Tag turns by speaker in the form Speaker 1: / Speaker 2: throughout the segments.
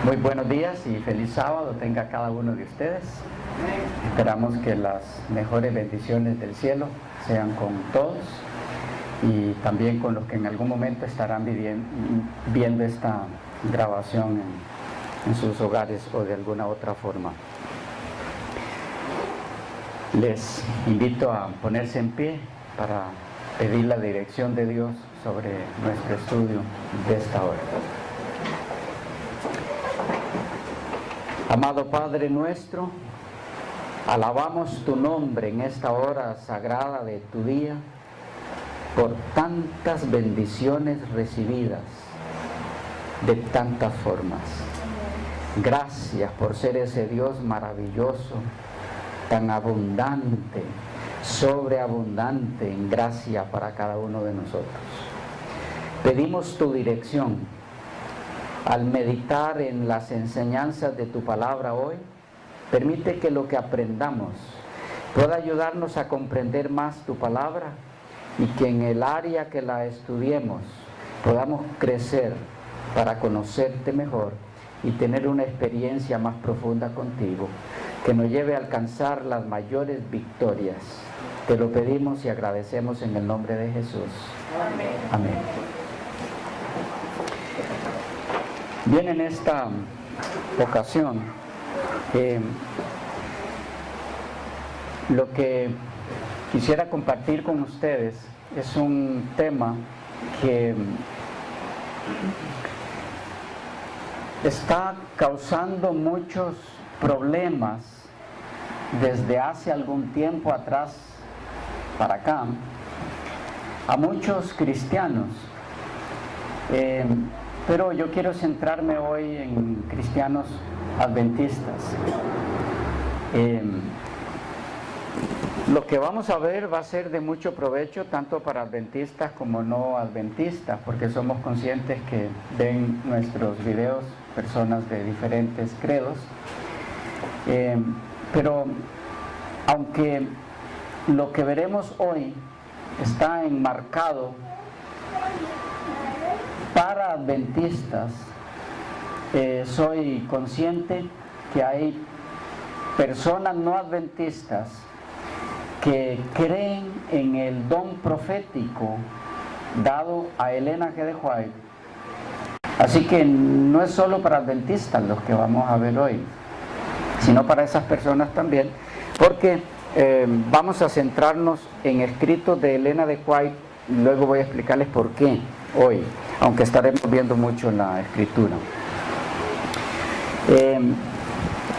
Speaker 1: Muy buenos días y feliz sábado tenga cada uno de ustedes. Esperamos que las mejores bendiciones del cielo sean con todos y también con los que en algún momento estarán viendo esta grabación en sus hogares o de alguna otra forma. Les invito a ponerse en pie para pedir la dirección de Dios sobre nuestro estudio de esta hora. Amado Padre nuestro, alabamos tu nombre en esta hora sagrada de tu día por tantas bendiciones recibidas de tantas formas. Gracias por ser ese Dios maravilloso, tan abundante, sobreabundante en gracia para cada uno de nosotros. Pedimos tu dirección al meditar en las enseñanzas de tu palabra hoy. Permite que lo que aprendamos pueda ayudarnos a comprender más tu palabra y que en el área que la estudiemos podamos crecer para conocerte mejor y tener una experiencia más profunda contigo, que nos lleve a alcanzar las mayores victorias. Te lo pedimos y agradecemos en el nombre de Jesús. Amén. Amén. Bien, en esta ocasión, lo que quisiera compartir con ustedes es un tema que está causando muchos problemas desde hace algún tiempo atrás para acá a muchos cristianos. Pero yo quiero centrarme hoy en cristianos adventistas. Lo que vamos a ver va a ser de mucho provecho tanto para adventistas como no adventistas, porque somos conscientes que ven nuestros videos personas de diferentes credos. Pero aunque lo que veremos hoy está enmarcado para adventistas, soy consciente que hay personas no adventistas que creen en el don profético dado a Elena G. de White. Así que no es solo para adventistas los que vamos a ver hoy, sino para esas personas también, porque vamos a centrarnos en escritos de Elena de White. Luego voy a explicarles por qué hoy, aunque estaremos viendo mucho la escritura.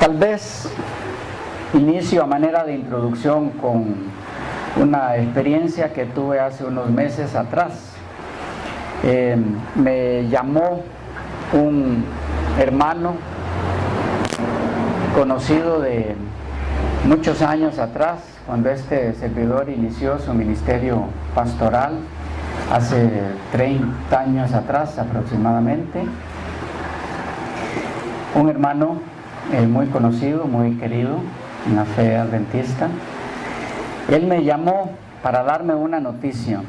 Speaker 1: Tal vez inicio a manera de introducción con una experiencia que tuve hace unos meses atrás. Me llamó un hermano conocido de muchos años atrás, cuando este servidor inició su ministerio pastoral hace 30 años atrás aproximadamente. Un hermano muy conocido, muy querido en la fe adventista. Él me llamó para darme una noticia,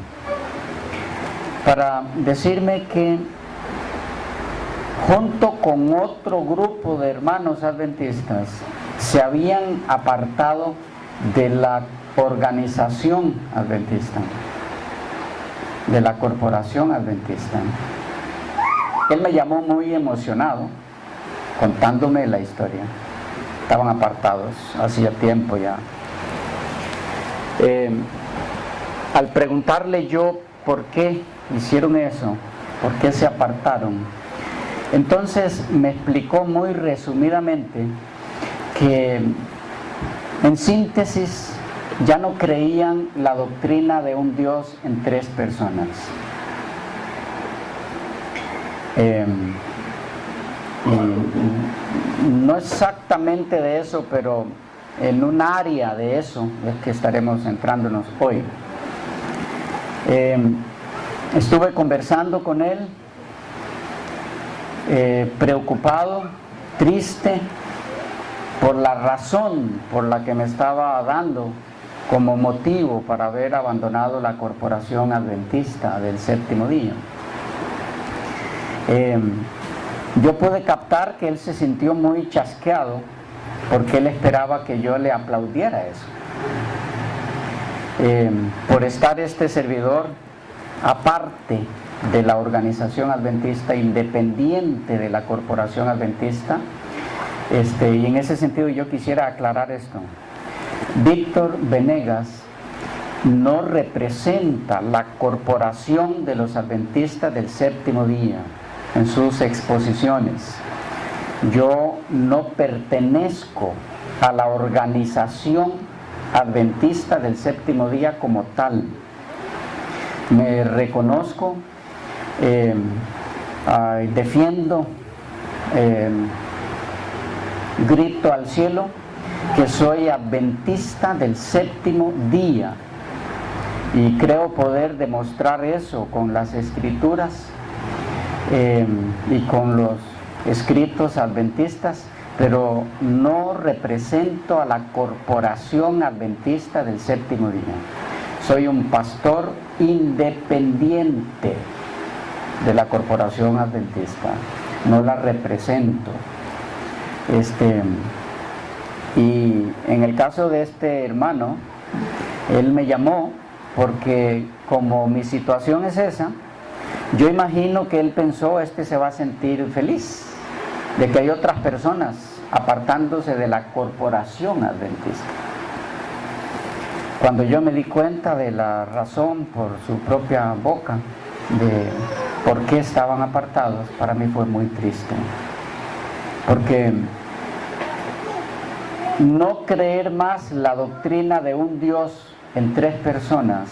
Speaker 1: para decirme que junto con otro grupo de hermanos adventistas se habían apartado de la organización adventista, de la corporación adventista. Él me llamó muy emocionado, contándome la historia. Estaban apartados, hacía tiempo ya. Al preguntarle yo por qué hicieron eso, por qué se apartaron, entonces me explicó muy resumidamente que, en síntesis, ya no creían la doctrina de un Dios en tres personas. Y no exactamente de eso, pero en un área de eso es que estaremos centrándonos hoy. Estuve conversando con él, preocupado, triste, por la razón por la que me estaba dando como motivo para haber abandonado la corporación adventista del séptimo día. yo pude captar que él se sintió muy chasqueado porque él esperaba que yo le aplaudiera eso. Por estar este servidor aparte de la organización adventista, independiente de la corporación adventista, y en ese sentido yo quisiera aclarar esto. Víctor Venegas no representa la corporación de los adventistas del séptimo día en sus exposiciones. Yo no pertenezco a la organización adventista del séptimo día como tal. Me reconozco, defiendo, grito al cielo que soy adventista del séptimo día, y creo poder demostrar eso con las escrituras y con los escritos adventistas, pero no represento a la corporación adventista del séptimo día. Soy un pastor independiente de la corporación adventista, no la represento. Y en el caso de este hermano, él me llamó porque como mi situación es esa, yo imagino que él pensó, se va a sentir feliz de que hay otras personas apartándose de la corporación adventista. Cuando yo me di cuenta de la razón por su propia boca de por qué estaban apartados, para mí fue muy triste, porque no creer más la doctrina de un Dios en tres personas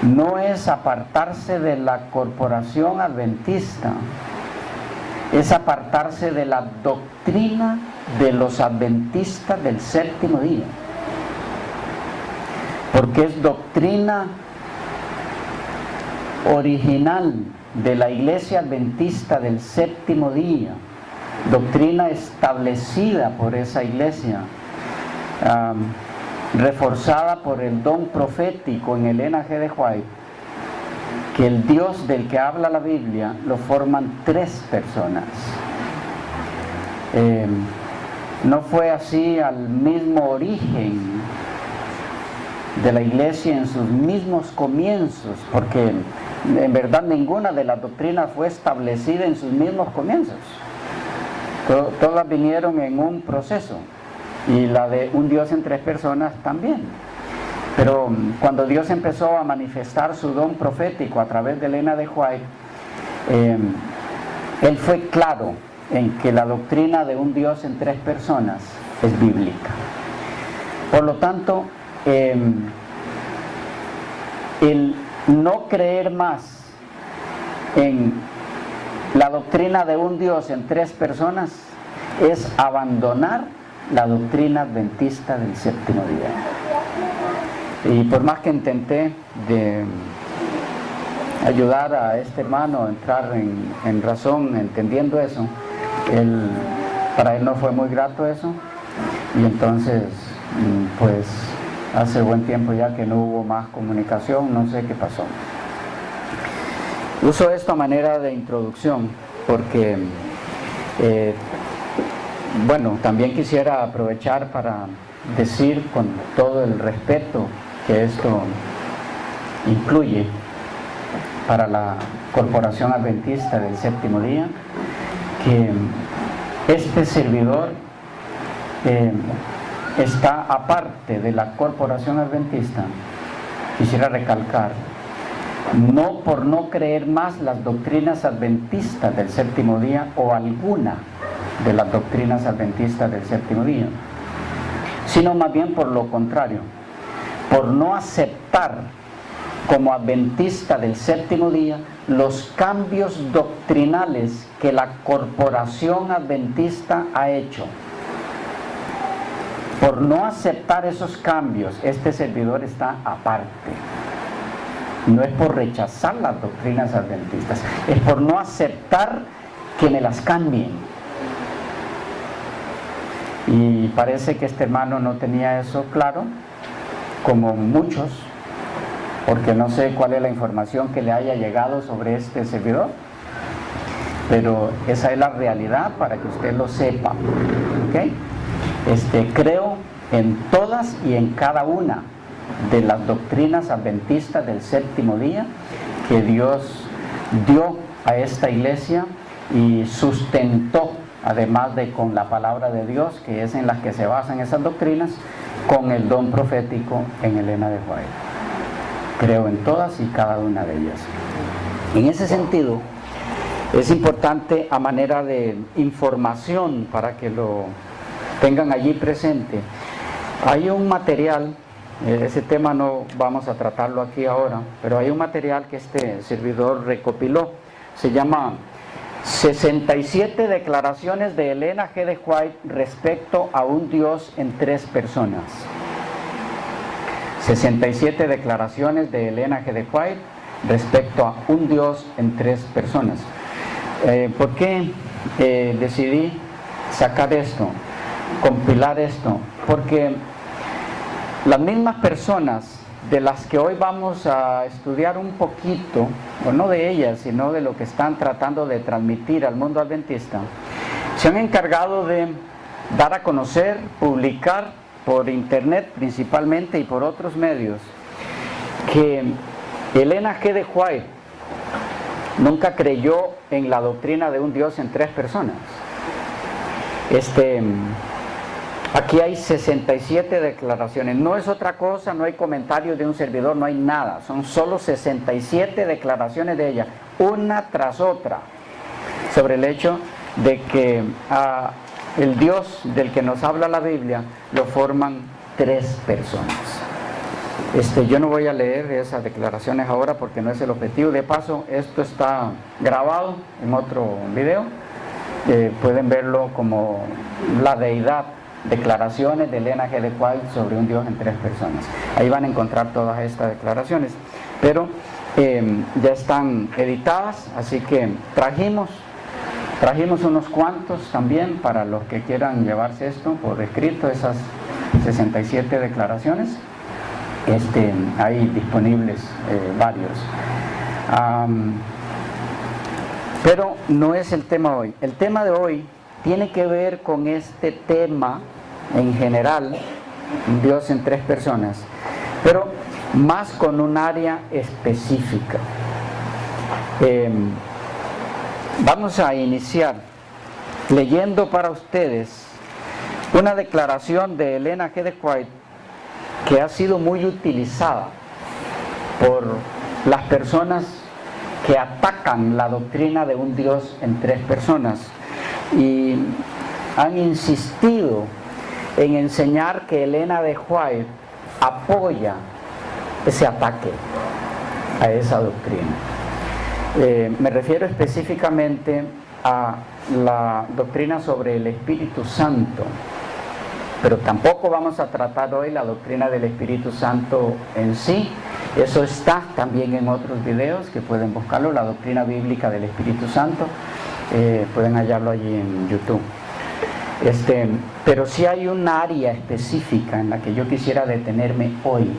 Speaker 1: no es apartarse de la corporación adventista, es apartarse de la doctrina de los adventistas del séptimo día, porque es doctrina original de la iglesia adventista del séptimo día, doctrina establecida por esa iglesia, reforzada por el don profético en Elena G. de White, que el Dios del que habla la Biblia lo forman tres personas. No fue así al mismo origen de la iglesia en sus mismos comienzos, porque en verdad ninguna de las doctrinas fue establecida en sus mismos comienzos. Todas vinieron en un proceso, y la de un Dios en tres personas también. Pero cuando Dios empezó a manifestar su don profético a través de Elena de White, él fue claro en que la doctrina de un Dios en tres personas es bíblica. Por lo tanto, el no creer más en la doctrina de un Dios en tres personas es abandonar la doctrina adventista del séptimo día. Y por más que intenté de ayudar a este hermano a entrar en razón, entendiendo eso, para él no fue muy grato eso, y entonces pues hace buen tiempo ya que no hubo más comunicación, no sé qué pasó. Uso esto a manera de introducción porque bueno, también quisiera aprovechar para decir con todo el respeto que esto incluye para la Corporación Adventista del Séptimo Día, que este servidor está aparte de la Corporación Adventista. Quisiera recalcar, no por no creer más las doctrinas adventistas del séptimo día o alguna de las doctrinas adventistas del séptimo día, sino más bien por lo contrario, por no aceptar como adventista del séptimo día los cambios doctrinales que la corporación adventista ha hecho. Por no aceptar esos cambios, este servidor está aparte. No es por rechazar las doctrinas adventistas, es por no aceptar que me las cambien. Y parece que este hermano no tenía eso claro, como muchos, porque no sé cuál es la información que le haya llegado sobre este servidor, pero esa es la realidad para que usted lo sepa. ¿Okay? Creo en todas y en cada una de las doctrinas adventistas del séptimo día que Dios dio a esta iglesia y sustentó, además de con la palabra de Dios, que es en las que se basan esas doctrinas, con el don profético en Elena de White. Creo en todas y cada una de ellas. En ese sentido, es importante, a manera de información para que lo tengan allí presente, hay un material, ese tema no vamos a tratarlo aquí ahora, pero hay un material que este servidor recopiló, se llama 67 declaraciones de Elena G. de White respecto a un Dios en tres personas. 67 declaraciones de Elena G. de White respecto a un Dios en tres personas. ¿Por qué decidí sacar esto, compilar esto? Porque las mismas personas de las que hoy vamos a estudiar un poquito, o no de ellas, sino de lo que están tratando de transmitir al mundo adventista, se han encargado de dar a conocer, publicar por internet principalmente y por otros medios, que Elena G. de White nunca creyó en la doctrina de un Dios en tres personas. Aquí hay 67 declaraciones, no es otra cosa, no hay comentarios de un servidor, no hay nada, son solo 67 declaraciones de ella, una tras otra, sobre el hecho de que el Dios del que nos habla la Biblia lo forman tres personas. Yo no voy a leer esas declaraciones ahora porque no es el objetivo. De paso, esto está grabado en otro video, pueden verlo como la deidad, declaraciones de Elena G. de White sobre un Dios en tres personas. Ahí van a encontrar todas estas declaraciones, pero ya están editadas, así que trajimos unos cuantos también para los que quieran llevarse esto por escrito, esas 67 declaraciones. Hay disponibles varios. Pero no es el tema hoy. El tema de hoy tiene que ver con este tema en general, Dios en tres personas, pero más con un área específica. Vamos a iniciar leyendo para ustedes una declaración de Elena G. de White que ha sido muy utilizada por las personas que atacan la doctrina de un Dios en tres personas y han insistido en enseñar que Elena de White apoya ese ataque a esa doctrina. Me refiero específicamente a la doctrina sobre el Espíritu Santo, pero tampoco vamos a tratar hoy la doctrina del Espíritu Santo en sí. Eso está también en otros videos que pueden buscarlo, la doctrina bíblica del Espíritu Santo, pueden hallarlo allí en YouTube. Pero sí hay un área específica en la que yo quisiera detenerme hoy,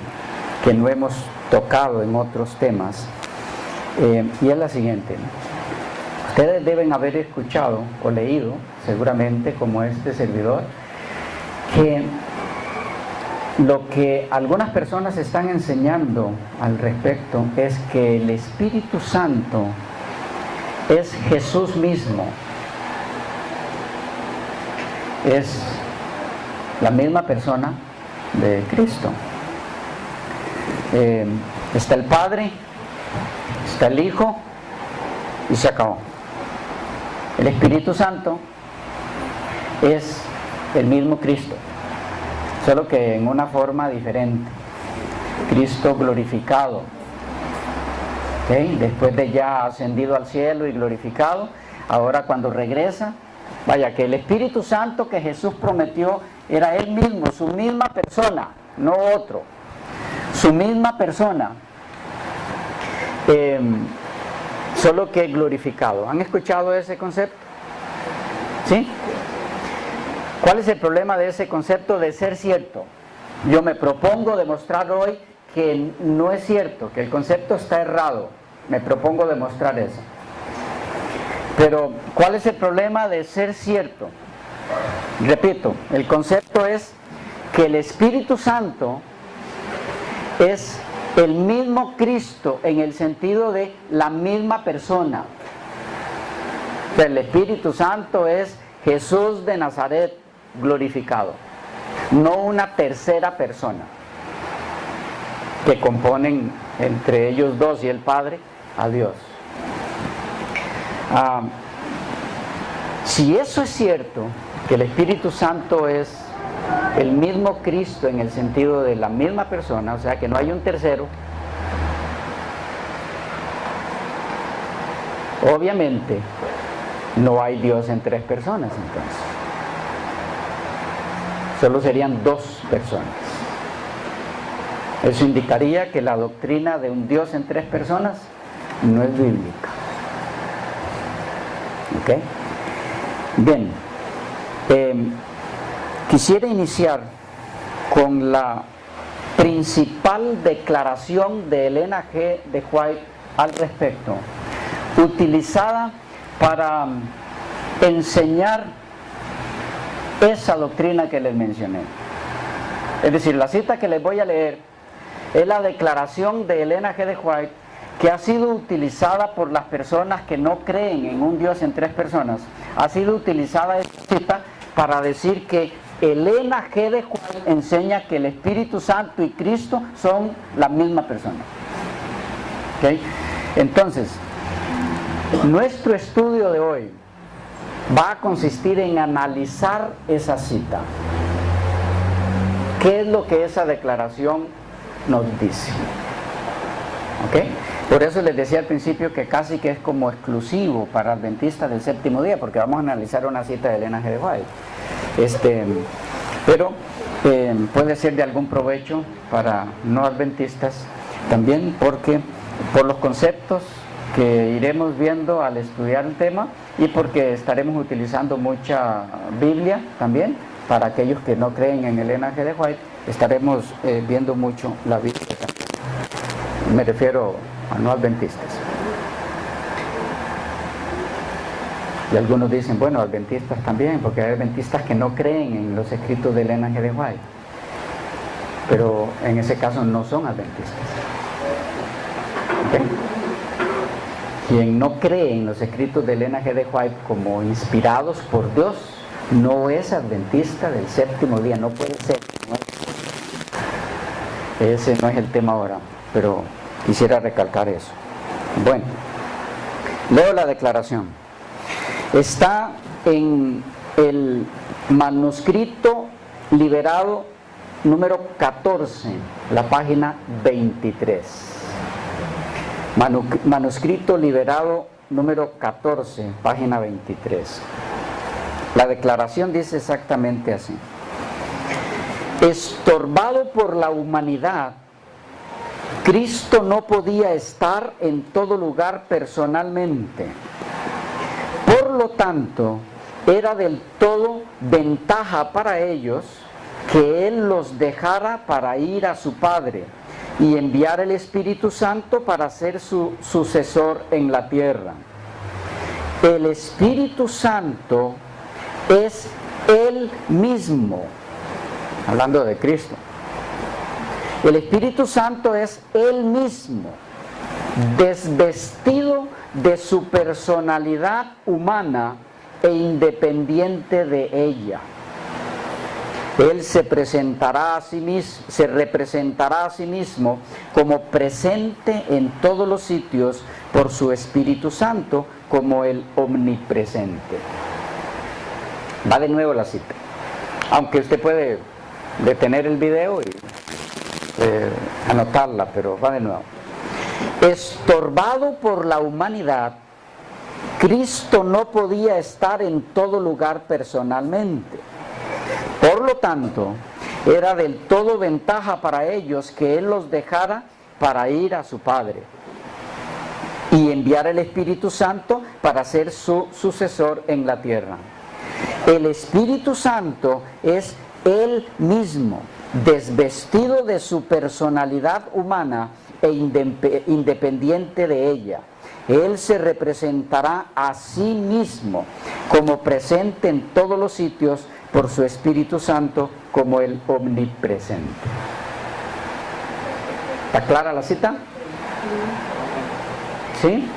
Speaker 1: que no hemos tocado en otros temas, y es la siguiente. Ustedes deben haber escuchado o leído, seguramente como este servidor, que lo que algunas personas están enseñando al respecto es que el Espíritu Santo es Jesús mismo. Es la misma persona de Cristo. Está el Padre, está el Hijo y se acabó. El Espíritu Santo es el mismo Cristo, solo que en una forma diferente. Cristo glorificado, ¿okay? Después de ya ascendido al cielo y glorificado, ahora cuando regresa, vaya, que el Espíritu Santo que Jesús prometió era Él mismo, su misma persona, no otro, su misma persona, solo que glorificado. ¿Han escuchado ese concepto? ¿Sí? ¿Cuál es el problema de ese concepto de ser cierto? Yo me propongo demostrar hoy que no es cierto, que el concepto está errado. Me propongo demostrar eso. Pero, ¿cuál es el problema de ser cierto? Repito, el concepto es que el Espíritu Santo es el mismo Cristo en el sentido de la misma persona. O sea, el Espíritu Santo es Jesús de Nazaret glorificado, no una tercera persona que componen entre ellos dos y el Padre a Dios. Si eso es cierto, que el Espíritu Santo es el mismo Cristo en el sentido de la misma persona, o sea que no hay un tercero, obviamente no hay Dios en tres personas entonces. Solo serían dos personas. Eso indicaría que la doctrina de un Dios en tres personas no es bíblica. ¿Ok? Bien. Quisiera iniciar con la principal declaración de Elena G. de White al respecto, utilizada para enseñar esa doctrina que les mencioné. Es decir, la cita que les voy a leer es la declaración de Elena G. de White, que ha sido utilizada por las personas que no creen en un Dios en tres personas. Ha sido utilizada esta cita para decir que Elena G. de White enseña que el Espíritu Santo y Cristo son la misma persona. ¿Okay? Entonces, nuestro estudio de hoy va a consistir en analizar esa cita. ¿Qué es lo que esa declaración nos dice? ¿Ok? Por eso les decía al principio que casi que es como exclusivo para adventistas del séptimo día, porque vamos a analizar una cita de Elena G. de White. Pero puede ser de algún provecho para no adventistas también, porque por los conceptos que iremos viendo al estudiar el tema y porque estaremos utilizando mucha Biblia también. Para aquellos que no creen en Elena G. de White, estaremos viendo mucho la Biblia también. Me refiero a no adventistas. Y algunos dicen, bueno, adventistas también, porque hay adventistas que no creen en los escritos de Elena G. de White. Pero en ese caso no son adventistas. ¿Okay? Quien no cree en los escritos de Elena G. de White como inspirados por Dios, no es adventista del séptimo día, no puede ser. Ese no es el tema ahora, pero quisiera recalcar eso. Bueno, leo la declaración. Está en el manuscrito liberado número 14, la página 23. Manuscrito liberado número 14, página 23. La declaración dice exactamente así: estorbado por la humanidad, Cristo no podía estar en todo lugar personalmente. Por lo tanto, era del todo ventaja para ellos que Él los dejara para ir a su Padre y enviar el Espíritu Santo para ser su sucesor en la tierra. El Espíritu Santo es Él mismo, hablando de Cristo. El Espíritu Santo es Él mismo, desvestido de su personalidad humana e independiente de ella. Él se representará a sí mismo como presente en todos los sitios por su Espíritu Santo como el omnipresente. Va de nuevo la cita, aunque usted puede detener el video y anotarla, pero va de nuevo. Estorbado por la humanidad, Cristo no podía estar en todo lugar personalmente. Por lo tanto, era del todo ventaja para ellos que Él los dejara para ir a su Padre y enviar el Espíritu Santo para ser su sucesor en la tierra. El Espíritu Santo es Él mismo, desvestido de su personalidad humana e independiente de ella. Él se representará a sí mismo como presente en todos los sitios por su Espíritu Santo como el omnipresente. ¿Está clara la cita? ¿Sí?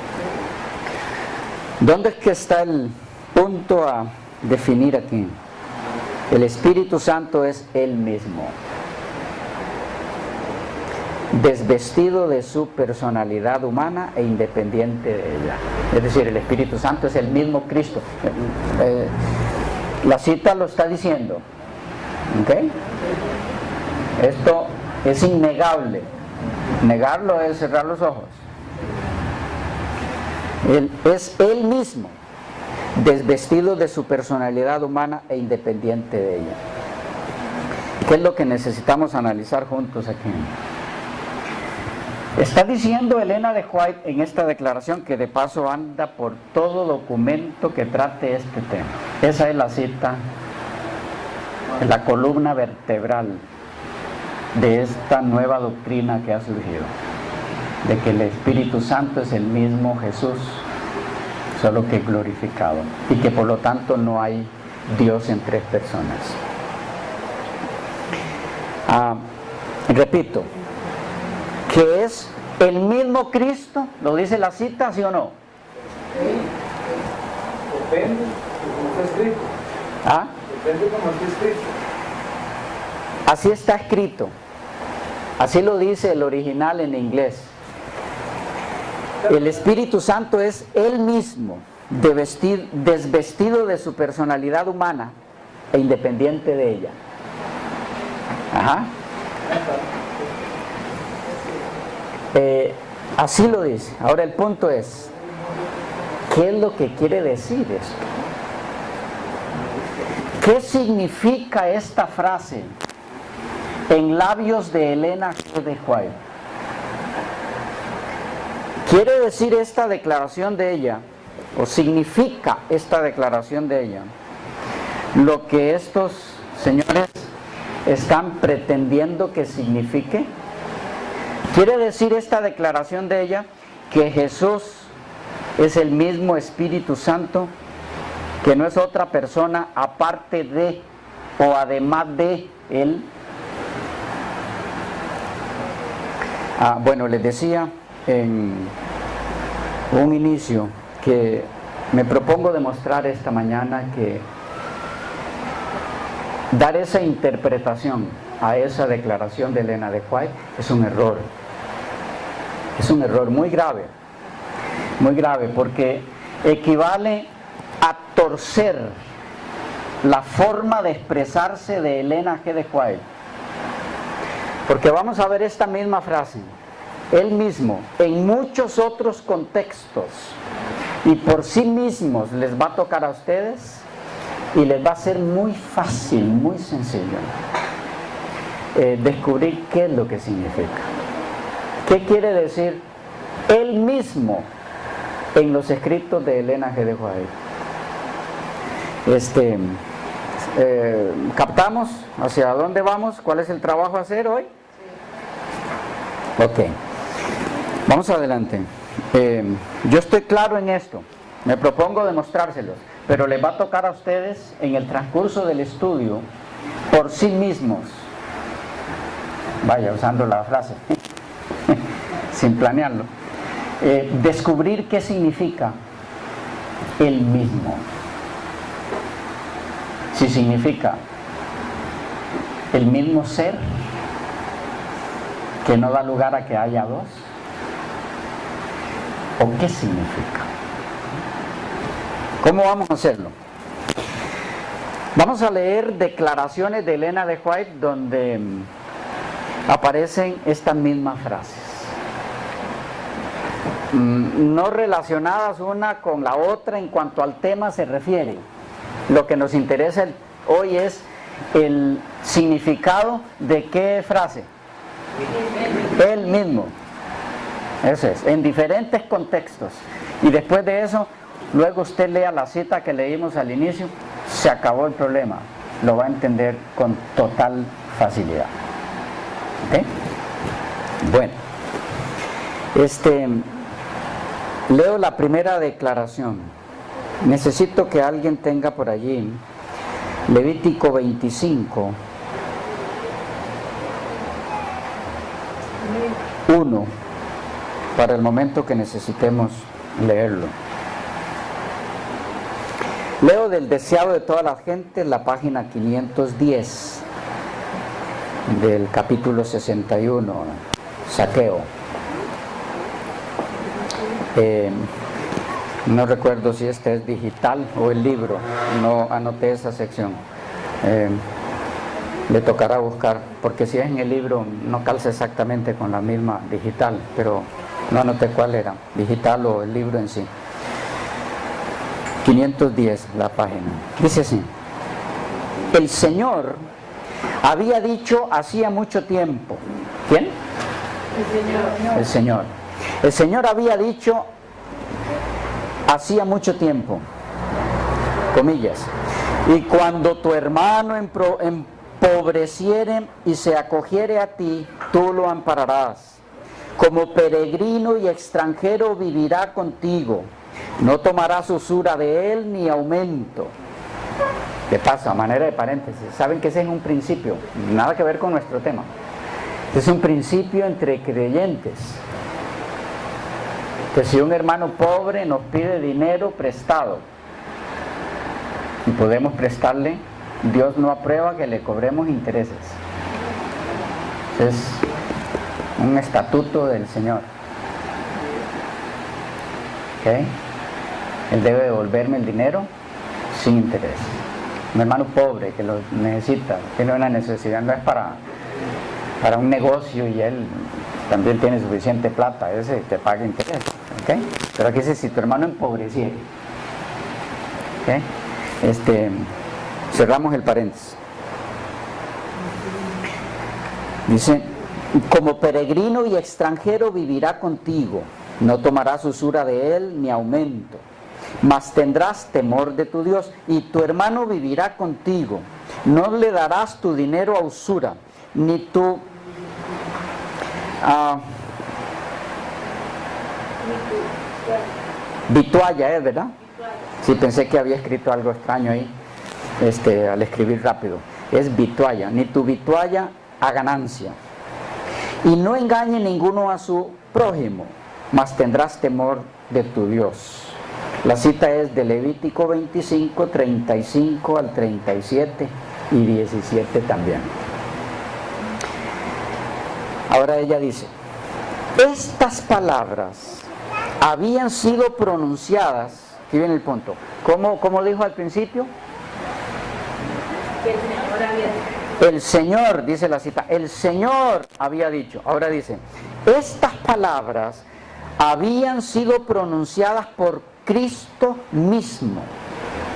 Speaker 1: ¿Dónde es que está el punto a definir aquí? El Espíritu Santo es Él mismo, desvestido de su personalidad humana e independiente de ella. Es decir, el Espíritu Santo es el mismo Cristo. La cita lo está diciendo. ¿Ok? Esto es innegable. Negarlo es cerrar los ojos. Él es Él mismo, desvestido de su personalidad humana e independiente de ella. ¿Qué es lo que necesitamos analizar juntos aquí? Está diciendo Elena de White en esta declaración, que de paso anda por todo documento que trate este tema. Esa es la cita, la columna vertebral de esta nueva doctrina que ha surgido, de que el Espíritu Santo es el mismo Jesús, solo que glorificado, y que por lo tanto no hay Dios en tres personas. Repito, que es el mismo Cristo, lo dice la cita, ¿sí o no?
Speaker 2: Depende como está escrito. Depende como está escrito.
Speaker 1: Así está escrito. Así lo dice el original en inglés. El Espíritu Santo es Él mismo, desvestido de su personalidad humana e independiente de ella. Ajá. Así lo dice. Ahora el punto es, ¿qué es lo que quiere decir esto? ¿Qué significa esta frase en labios de Elena de White? ¿Quiere decir esta declaración de ella, o significa esta declaración de ella, lo que estos señores están pretendiendo que signifique? ¿Quiere decir esta declaración de ella que Jesús es el mismo Espíritu Santo, que no es otra persona aparte de o además de Él? Bueno, les decía en un inicio que me propongo demostrar esta mañana que dar esa interpretación a esa declaración de Elena de White es un error. Es un error muy grave, porque equivale a torcer la forma de expresarse de Elena G. de White. Porque vamos a ver esta misma frase, Él mismo, en muchos otros contextos, y por sí mismos les va a tocar a ustedes, y les va a ser muy fácil, muy sencillo, descubrir qué es lo que significa. ¿Qué quiere decir Él mismo en los escritos de Elena G. de White? ¿Captamos hacia dónde vamos? ¿Cuál es el trabajo a hacer hoy? Ok, vamos adelante. Yo estoy claro en esto, me propongo demostrárselos, pero les va a tocar a ustedes en el transcurso del estudio por sí mismos, vaya usando la frase sin planearlo, descubrir qué significa Él mismo. Si significa el mismo ser que no da lugar a que haya dos, o qué significa. ¿Cómo vamos a hacerlo? Vamos a leer declaraciones de Elena de White donde aparecen estas mismas frases, no relacionadas una con la otra en cuanto al tema se refiere. Lo que nos interesa hoy es el significado de qué frase. Él mismo. Eso es, en diferentes contextos. Y después de eso, luego usted lea la cita que leímos al inicio, se acabó el problema. Lo va a entender con total facilidad. ¿Ok? Bueno, leo la primera declaración. Necesito que alguien tenga por allí Levítico 25, 1, para el momento que necesitemos leerlo. Leo del deseado de toda la gente, la página 510 del capítulo 61, Saqueo. No recuerdo si este es digital o el libro, no anoté esa sección. Le tocará buscar, porque si es en el libro no calza exactamente con la misma digital, pero no anoté cuál era, digital o el libro en sí. 510 la página. Dice así: el Señor había dicho hacía mucho tiempo. ¿Quién? El Señor. El Señor había dicho hacía mucho tiempo, comillas, y cuando tu hermano empobreciere y se acogiere a ti, tú lo ampararás. Como peregrino y extranjero vivirá contigo. No tomarás usura de él ni aumento. De paso, a manera de paréntesis, saben que ese es un principio, nada que ver con nuestro tema. Es un principio entre creyentes. Que si un hermano pobre nos pide dinero prestado y podemos prestarle, Dios no aprueba que le cobremos intereses. Es un estatuto del Señor. ¿Okay? Él debe devolverme el dinero sin interés. Un hermano pobre que lo necesita, tiene una necesidad, no es para un negocio y él también tiene suficiente plata, ese te paga interés. ¿Okay? Pero aquí dice: si tu hermano empobreciere. ¿Okay? Cerramos el paréntesis. Dice: como peregrino y extranjero vivirá contigo, no tomarás usura de él ni aumento, mas tendrás temor de tu Dios, y tu hermano vivirá contigo. No le darás tu dinero a usura, ni tu vitualla, ¿verdad? Sí, pensé que había escrito algo extraño ahí, al escribir rápido. Es vitualla, ni tu vitualla a ganancia. Y no engañe ninguno a su prójimo, mas tendrás temor de tu Dios. La cita es de Levítico 25, 35 al 37 y 17 también. Ahora ella dice: estas palabras habían sido pronunciadas, aquí viene el punto, ¿cómo dijo al principio? El Señor, dice la cita, el Señor había dicho. Ahora dice: estas palabras habían sido pronunciadas por Cristo mismo.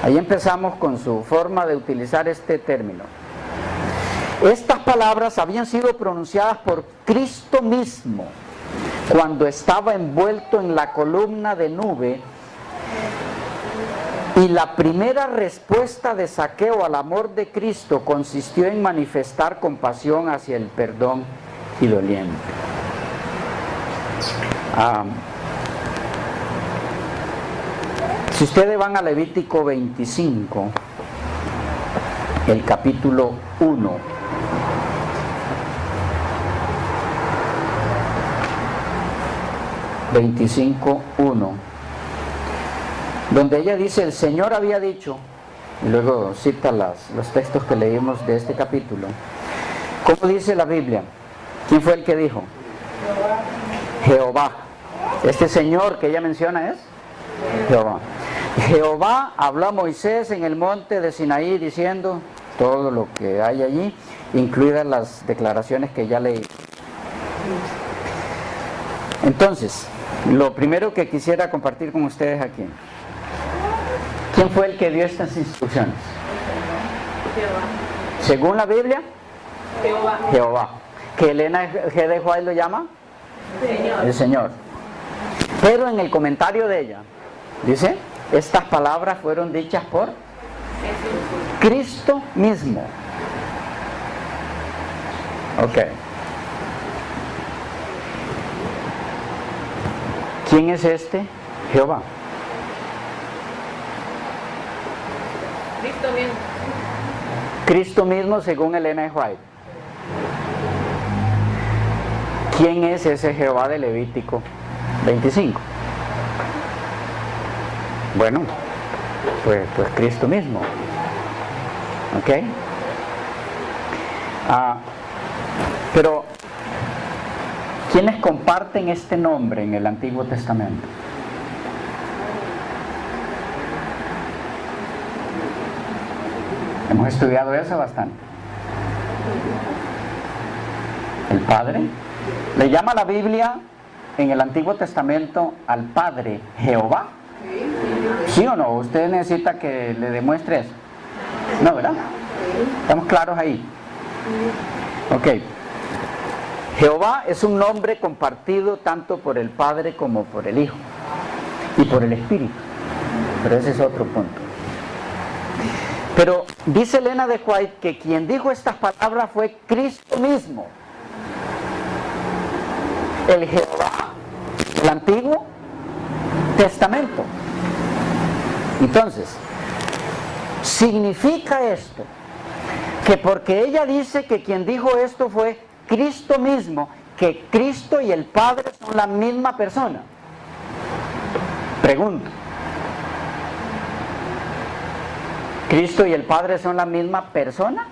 Speaker 1: Ahí empezamos con su forma de utilizar este término. Estas palabras habían sido pronunciadas por Cristo mismo cuando estaba envuelto en la columna de nube. Y la primera respuesta de Saqueo al amor de Cristo consistió en manifestar compasión hacia el perdón y doliente. Si ustedes van a Levítico 25, el capítulo 1, donde ella dice: el Señor había dicho, y luego cita los textos que leímos de este capítulo. ¿Cómo dice la Biblia? ¿Quién fue el que dijo? Jehová. Este Señor que ella menciona es Jehová. Jehová habló a Moisés en el monte de Sinaí diciendo todo lo que hay allí, incluidas las declaraciones que ya leí. Entonces, lo primero que quisiera compartir con ustedes aquí: ¿quién fue el que dio estas instrucciones?
Speaker 3: Jehová.
Speaker 1: Según la Biblia,
Speaker 3: Jehová.
Speaker 1: Jehová. ¿Que Elena G. de White lo llama?
Speaker 3: Señor.
Speaker 1: El Señor. Pero en el comentario de ella dice: estas palabras fueron dichas por Cristo mismo. Ok. ¿Quién es este? Jehová.
Speaker 3: Cristo mismo.
Speaker 1: Cristo mismo según Elena de White. ¿Quién es ese Jehová de Levítico 25? Bueno, pues Cristo mismo. ¿Ok? Pero ¿quiénes comparten este nombre en el Antiguo Testamento? Hemos estudiado eso bastante. El Padre. ¿Le llama la Biblia en el Antiguo Testamento al Padre Jehová? ¿Sí o no? ¿Usted necesita que le demuestre eso? No, ¿verdad? ¿Estamos claros ahí? Ok. Jehová es un nombre compartido tanto por el Padre como por el Hijo y por el Espíritu. Pero ese es otro punto. Pero dice Elena de White que quien dijo estas palabras fue Cristo mismo. El Jehová del Antiguo Testamento. Entonces, significa esto que porque ella dice que quien dijo esto fue Cristo mismo, que Cristo y el Padre son la misma persona. Pregunto, ¿Cristo y el Padre son la misma persona?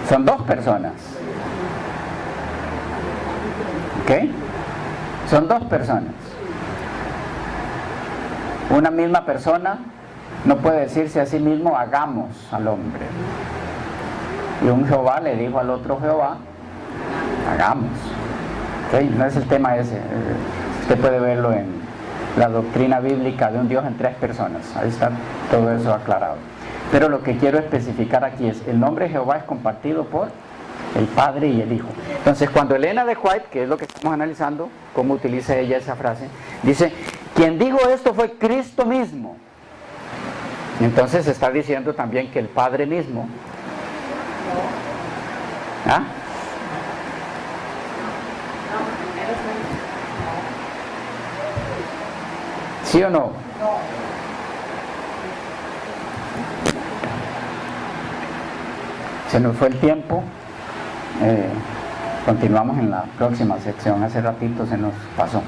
Speaker 1: Son dos personas. ¿Ok? Son dos personas. Una misma persona no puede decirse a sí mismo hagamos al hombre. Y un Jehová le dijo al otro Jehová hagamos. ¿Ok? No es el tema ese. Usted puede verlo en la doctrina bíblica de un Dios en tres personas. Ahí está todo eso aclarado. Pero lo que quiero especificar aquí es, el nombre Jehová es compartido por el Padre y el Hijo. Entonces, cuando Elena de White, que es lo que estamos analizando, cómo utiliza ella esa frase, dice, quien dijo esto fue Cristo mismo. Entonces está diciendo también que el Padre mismo. ¿Ah? ¿Sí o no? Se nos fue el tiempo. Continuamos en la próxima sección. Hace ratito se nos pasó.